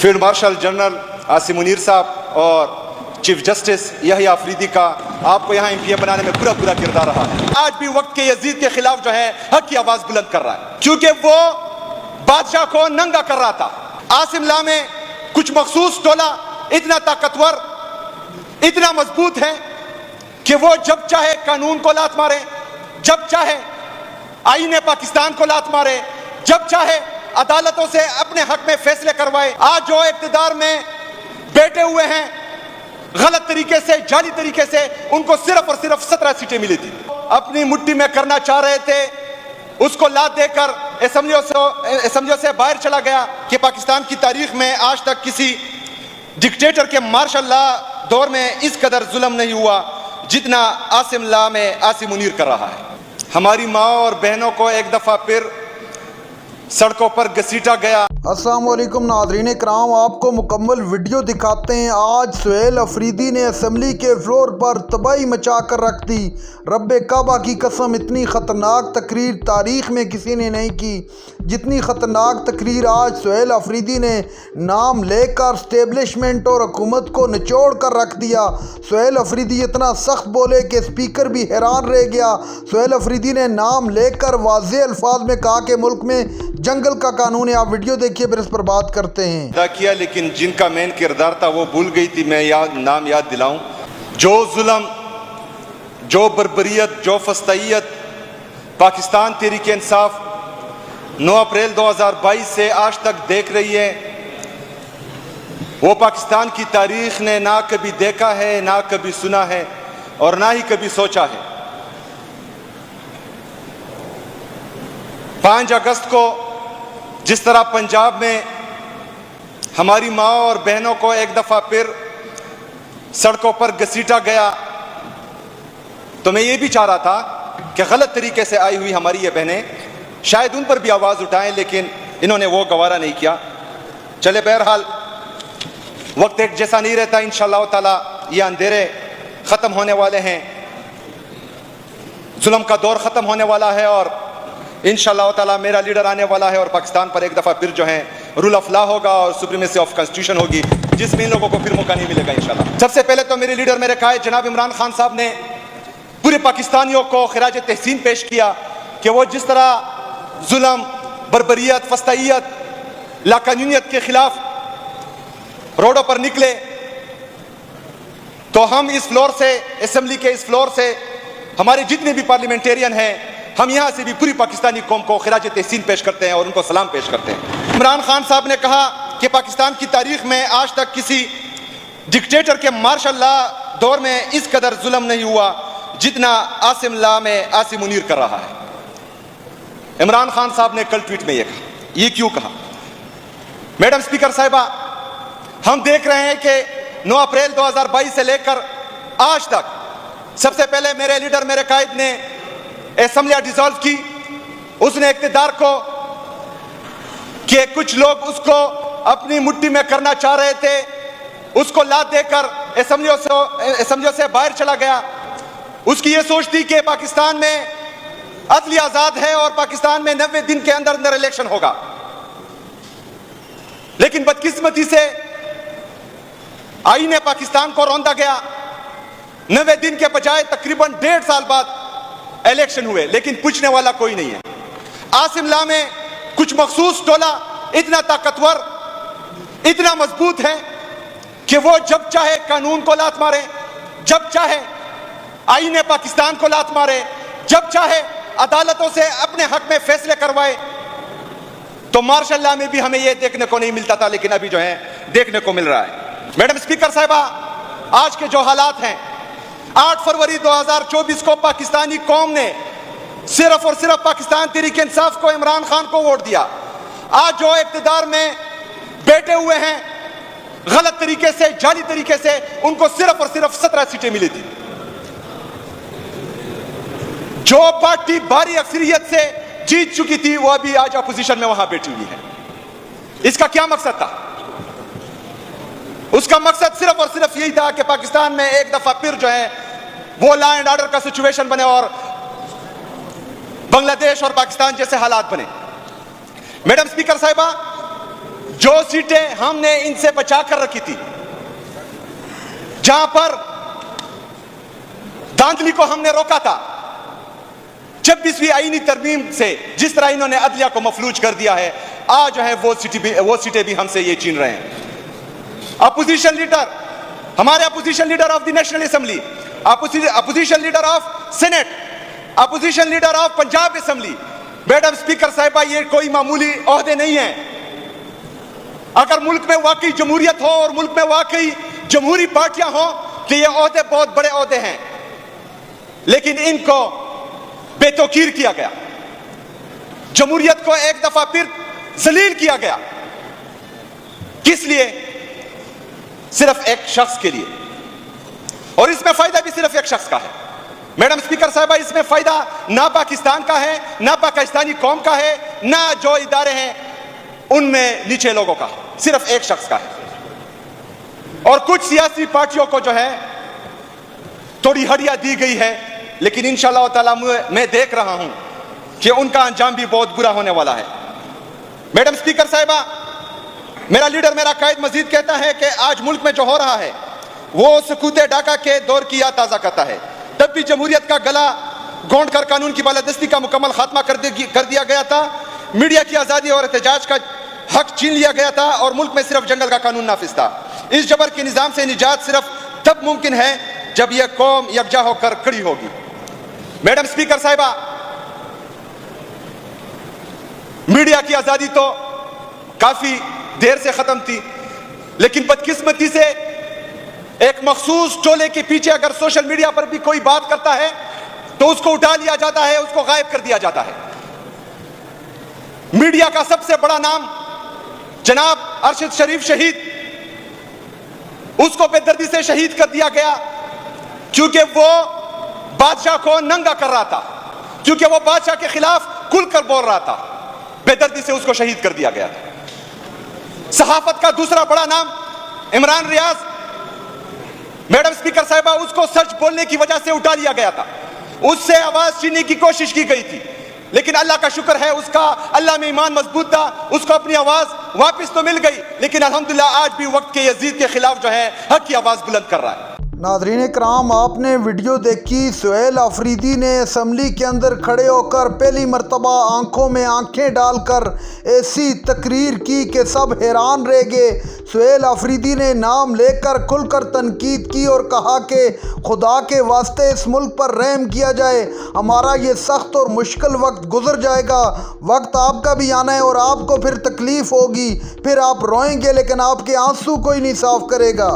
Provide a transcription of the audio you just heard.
Field marshal general Asim Munir साहब और chief justice यहया Afridi का आपको यहाँ एमपीए बनाने में पूरा किरदार रहा है। आज भी वक्त के यजीद के खिलाफ जो है हक की आवाज बुलंद कर रहा है, क्योंकि वो बादशाह को नंगा कर रहा था। आसिम ला में कुछ मखसूस टोला इतना ताकतवर, इतना मजबूत है कि वो जब चाहे कानून को लात मारे, जब चाहे आईने पाकिस्तान को लात मारे, जब चाहे अदालतों से अपने हक में फैसले करवाए। आज जो इक्तिदार में बैठे हुए हैं गलत तरीके से, जाली तरीके से, उनको सिर्फ और सिर्फ 17 सीटें मिली थी। अपनी मुट्ठी में करना चाह रहे थे, उसको लात देकर असेंबलियों से बाहर चला गया कि पाकिस्तान की तारीख में आज तक किसी डिक्टेटर के मार्शल लॉ दौर में इस कदर जुल्म नहीं हुआ जितना आसिम ला में आसिम मुनीर कर रहा है। हमारी माँ और बहनों को एक दफा फिर सड़कों पर घसीटा गया। अस्सलाम वालेकुम नाज़रीन इकराम, आपको मुकम्मल वीडियो दिखाते हैं। आज सुहेल अफरीदी ने असेंबली के फ्लोर पर तबाही मचा कर रख दी। रब्बे काबा की कसम, इतनी ख़तरनाक तकरीर तारीख़ में किसी ने नहीं की जितनी ख़तरनाक तकरीर आज सुहेल अफरीदी ने नाम लेकर स्टेबलिशमेंट और हुकूमत को निचोड़ कर रख दिया। सुहेल अफरीदी इतना सख्त बोले कि स्पीकर भी हैरान रह गया। सुहेल अफरीदी ने नाम लेकर वाज़ेह अल्फाज में कहा कि मुल्क में जंगल का कानून है। आप वीडियो देखिए, फिर इस पर बात करते हैं। अदा किया, लेकिन जिनका मेन किरदार था वो भूल गई थी। मैं नाम याद दिलाऊं। जो जुल्म, जो बर्बरियत, जो फस्तायत पाकिस्तान तहरीक इंसाफ 9 अप्रैल 2022 से आज तक देख रही है, वो पाकिस्तान की तारीख ने ना कभी देखा है, ना कभी सुना है और ना ही कभी सोचा है। 5 अगस्त को जिस तरह पंजाब में हमारी माँ और बहनों को एक दफा फिर सड़कों पर घसीटा गया, तो मैं ये भी चाह रहा था कि गलत तरीके से आई हुई हमारी ये बहनें शायद उन पर भी आवाज उठाएं, लेकिन इन्होंने वो गवारा नहीं किया। चले, बहरहाल वक्त एक जैसा नहीं रहता। इंशाअल्लाह ताला ये अंधेरे खत्म होने वाले हैं, जुल्म का दौर खत्म होने वाला है और इंशाअल्लाह ताला मेरा लीडर आने वाला है और पाकिस्तान पर एक दफ़ा फिर जो है रूल ऑफ लॉ होगा और सुप्रीमेसी ऑफ कॉन्स्टिट्यूशन होगी, जिसमें इन लोगों को फिर मौका नहीं मिलेगा इंशाअल्लाह। सबसे पहले तो मेरे लीडर मेरे कायद जनाब इमरान खान साहब ने पूरे पाकिस्तानियों को खिराज तहसीन पेश किया कि वो जिस तरह जुल्म, बर्बरियत, फस्तायत, लाकानूनियत के खिलाफ रोडों पर निकले, तो हम इस फ्लोर से, असेंबली के इस फ्लोर से, हमारे जितने भी पार्लियामेंटेरियन हैं, हम यहाँ से भी पूरी पाकिस्तानी कौम को खिराज तहसीन पेश करते हैं और उनको सलाम पेश करते हैं। इमरान खान साहब ने कहा कि पाकिस्तान की तारीख में आज तक किसी डिक्टेटर के मार्शल लॉ दौर में इस कदर जुल्म नहीं हुआ जितना आसिम ला में आसिम मुनीर कर रहा है। इमरान खान साहब ने कल ट्वीट में ये कहा। ये क्यों कहा? मैडम स्पीकर साहिबा, हम देख रहे हैं कि 9 अप्रैल 2022 से लेकर आज तक सबसे पहले मेरे लीडर मेरे कायद ने असेंबली डिसॉल्व की। उसने इक्तिदार को कि कुछ लोग उसको अपनी मुट्ठी में करना चाह रहे थे, उसको लात देकर असेंबलियों से बाहर चला गया। उसकी ये सोच थी कि पाकिस्तान में अदली आजाद है और पाकिस्तान में 90 दिन के अंदर अंदर इलेक्शन होगा, लेकिन बदकिस्मती से आईने पाकिस्तान को रौंदा गया। 90 दिन के बजाय तकरीबन 1.5 साल बाद इलेक्शन हुए, लेकिन पूछने वाला कोई नहीं है। आसिम ला में कुछ मखसूस टोला इतना ताकतवर, इतना मजबूत है कि वो जब चाहे कानून को लात मारे, जब चाहे आईने पाकिस्तान को लात मारे, जब चाहे अदालतों से अपने हक में फैसले करवाए। तो मार्शल लॉ में भी हमें यह देखने को नहीं मिलता था, लेकिन अभी जो है देखने को मिल रहा है। मैडम स्पीकर साहिबा, आज के जो हालात हैं, 8 फरवरी 2024 को पाकिस्तानी कौम ने सिर्फ और सिर्फ पाकिस्तान तहरीक इंसाफ को, इमरान खान को वोट दिया। आज जो इक्तिदार में बैठे हुए हैं गलत तरीके से, जाली तरीके से, उनको सिर्फ और सिर्फ 17 सीटें मिली थी। जो पार्टी भारी अक्सरियत से जीत चुकी थी वो अभी आज अपोजिशन में वहां बैठी हुई है। इसका क्या मकसद था? उसका मकसद सिर्फ और सिर्फ यही था कि पाकिस्तान में एक दफा फिर जो है वो लॉ एंड ऑर्डर का सिचुएशन बने और बांग्लादेश और पाकिस्तान जैसे हालात बने। मैडम स्पीकर साहिबा, جو سیٹیں ہم نے ان سے بچا کر رکھی تھی، جہاں پر دھاندلی کو ہم نے روکا تھا، 26ویں آئینی ترمیم سے جس طرح انہوں نے عدلیہ کو مفلوج کر دیا ہے، آج جو ہے وہ سیٹیں بھی ہم سے یہ چھین رہے ہیں۔ اپوزیشن لیڈر، ہمارے opposition leader of the national assembly, opposition leader of senate, opposition leader of Punjab assembly, madam speaker صاحبہ، یہ کوئی معمولی عہدے نہیں ہیں۔ اگر ملک میں واقعی جمہوریت ہو اور ملک میں واقعی جمہوری پارٹیاں ہوں کہ یہ عہدے بہت بڑے عہدے ہیں، لیکن ان کو بے توقیر کیا گیا، جمہوریت کو ایک دفعہ پھر ذلیل کیا گیا۔ کس لیے؟ صرف ایک شخص کے لیے، اور اس میں فائدہ بھی صرف ایک شخص کا ہے۔ میڈم اسپیکر صاحبہ، اس میں فائدہ نہ پاکستان کا ہے، نہ پاکستانی قوم کا ہے، نہ جو ادارے ہیں ان میں نیچے لوگوں کا، صرف ایک شخص کا ہے۔ اور کچھ سیاسی پارٹیوں کو جو ہے تھوڑی ہڈیاں دی گئی ہے، لیکن انشاءاللہ تعالیٰ میں دیکھ رہا ہوں کہ ان کا انجام بھی بہت برا ہونے والا ہے۔ میڈم اسپیکر صاحبہ، میرا لیڈر، میرا قائد مزید کہتا ہے کہ آج ملک میں جو ہو رہا ہے وہ سکوت ڈاکہ کے دور کی یاد تازہ کرتا ہے۔ تب بھی جمہوریت کا گلا گھونٹ کر قانون کی بالادستی کا مکمل خاتمہ کر دیا گیا تھا، میڈیا کی آزادی اور احتجاج کا حق چھین لیا گیا تھا، اور ملک میں صرف جنگل کا قانون نافذ تھا۔ اس جبر کے نظام سے نجات صرف تب ممکن ہے جب یہ قوم یکجا ہو کر کھڑی ہوگی۔ میڈم اسپیکر صاحبہ، میڈیا کی آزادی تو کافی دیر سے ختم تھی، لیکن بدقسمتی سے ایک مخصوص ٹولے کے پیچھے اگر سوشل میڈیا پر بھی کوئی بات کرتا ہے تو اس کو اٹھا لیا جاتا ہے، اس کو غائب کر دیا جاتا ہے۔ میڈیا کا سب سے بڑا نام جناب ارشد شریف شہید، اس کو بے دردی سے شہید کر دیا گیا کیونکہ وہ بادشاہ کو ننگا کر رہا تھا، کیونکہ وہ بادشاہ کے خلاف کھل کر بول رہا تھا، بے دردی سے اس کو شہید کر دیا گیا تھا۔ صحافت کا دوسرا بڑا نام عمران ریاض، میڈم اسپیکر صاحبہ، اس کو سچ بولنے کی وجہ سے اٹھا لیا گیا تھا، اس سے آواز چھیننے کی کوشش کی گئی تھی، لیکن اللہ کا شکر ہے اس کا اللہ میں ایمان مضبوط تھا، اس کو اپنی آواز واپس تو مل گئی، لیکن الحمدللہ آج بھی وقت کے یزید کے خلاف جو ہے حق کی آواز بلند کر رہا ہے۔ ناظرین کرام، آپ نے ویڈیو دیکھی، سہیل آفریدی نے اسمبلی کے اندر کھڑے ہو کر پہلی مرتبہ آنکھوں میں آنکھیں ڈال کر ایسی تقریر کی کہ سب حیران رہ گئے۔ سہیل آفریدی نے نام لے کر کھل کر تنقید کی اور کہا کہ خدا کے واسطے اس ملک پر رحم کیا جائے، ہمارا یہ سخت اور مشکل وقت گزر جائے گا، وقت آپ کا بھی آنا ہے اور آپ کو پھر تکلیف ہوگی، پھر آپ روئیں گے لیکن آپ کے آنسو کوئی نہیں صاف کرے گا۔